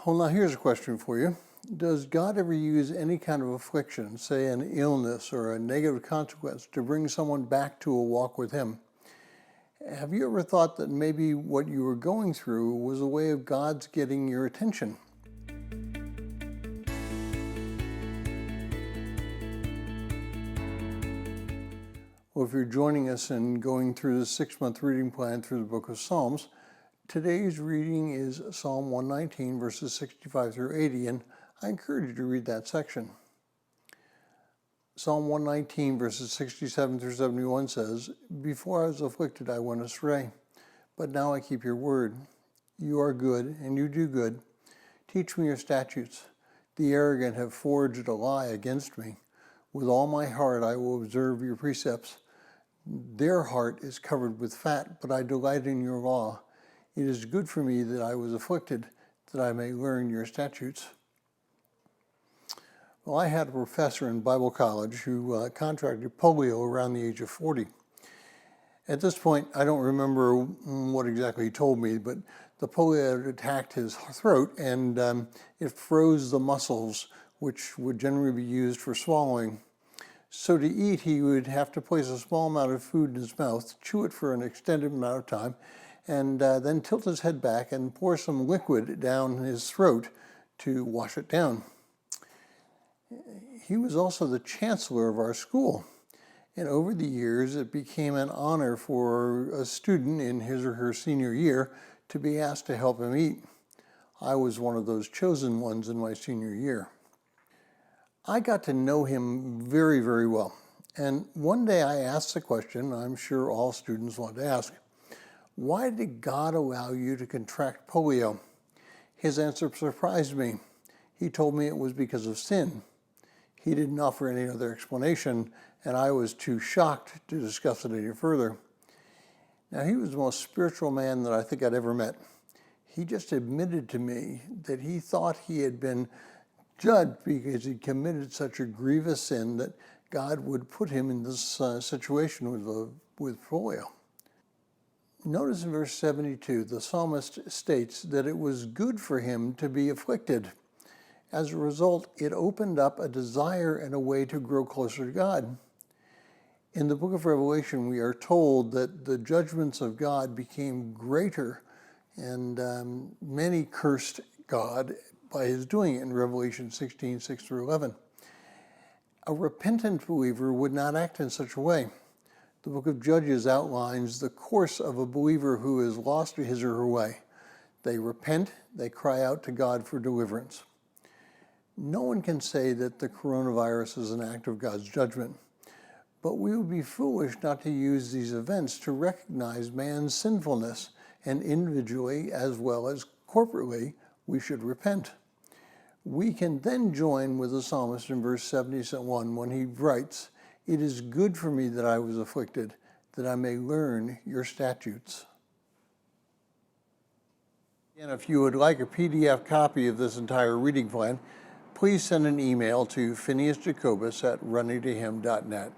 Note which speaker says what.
Speaker 1: Well, now here's a question for you. Does God ever use any kind of affliction, say an illness or a negative consequence, to bring someone back to a walk with Him? Have you ever thought that maybe what you were going through was a way of God's getting your attention? Well, if you're joining us in going through the 6-month reading plan through the book of Psalms, today's reading is Psalm 119, verses 65 through 80, and I encourage you to read that section. Psalm 119, verses 67 through 71 says, "Before I was afflicted, I went astray, but now I keep your word. You are good, and you do good. Teach me your statutes. The arrogant have forged a lie against me. With all my heart I will observe your precepts. Their heart is covered with fat, but I delight in your law. It is good for me that I was afflicted, that I may learn your statutes." Well, I had a professor in Bible college who contracted polio around the age of 40. At this point, I don't remember what exactly he told me, but the polio had attacked his throat and it froze the muscles, which would generally be used for swallowing. So to eat, he would have to place a small amount of food in his mouth, chew it for an extended amount of time, and then tilt his head back and pour some liquid down his throat to wash it down. He was also the chancellor of our school, and over the years it became an honor for a student in his or her senior year to be asked to help him eat. I was one of those chosen ones in my senior year. I got to know him very, very well, and one day I asked the question I'm sure all students want to ask: why did God allow you to contract polio? His answer surprised me. He told me it was because of sin. He didn't offer any other explanation, and I was too shocked to discuss it any further. Now, he was the most spiritual man that I think I'd ever met. He just admitted to me that he thought he had been judged because he committed such a grievous sin that God would put him in this situation with polio. Notice in verse 72, the psalmist states that it was good for him to be afflicted. As a result, it opened up a desire and a way to grow closer to God. In the book of Revelation, we are told that the judgments of God became greater, and many cursed God by his doing it in Revelation 16, 6 through 11. A repentant believer would not act in such a way. The book of Judges outlines the course of a believer who has lost his or her way. They repent, they cry out to God for deliverance. No one can say that the coronavirus is an act of God's judgment, but we would be foolish not to use these events to recognize man's sinfulness, and individually as well as corporately, we should repent. We can then join with the psalmist in verse 71 when he writes, "It is good for me that I was afflicted, that I may learn your statutes." And if you would like a PDF copy of this entire reading plan, please send an email to phineasjacobus@runningtohim.net.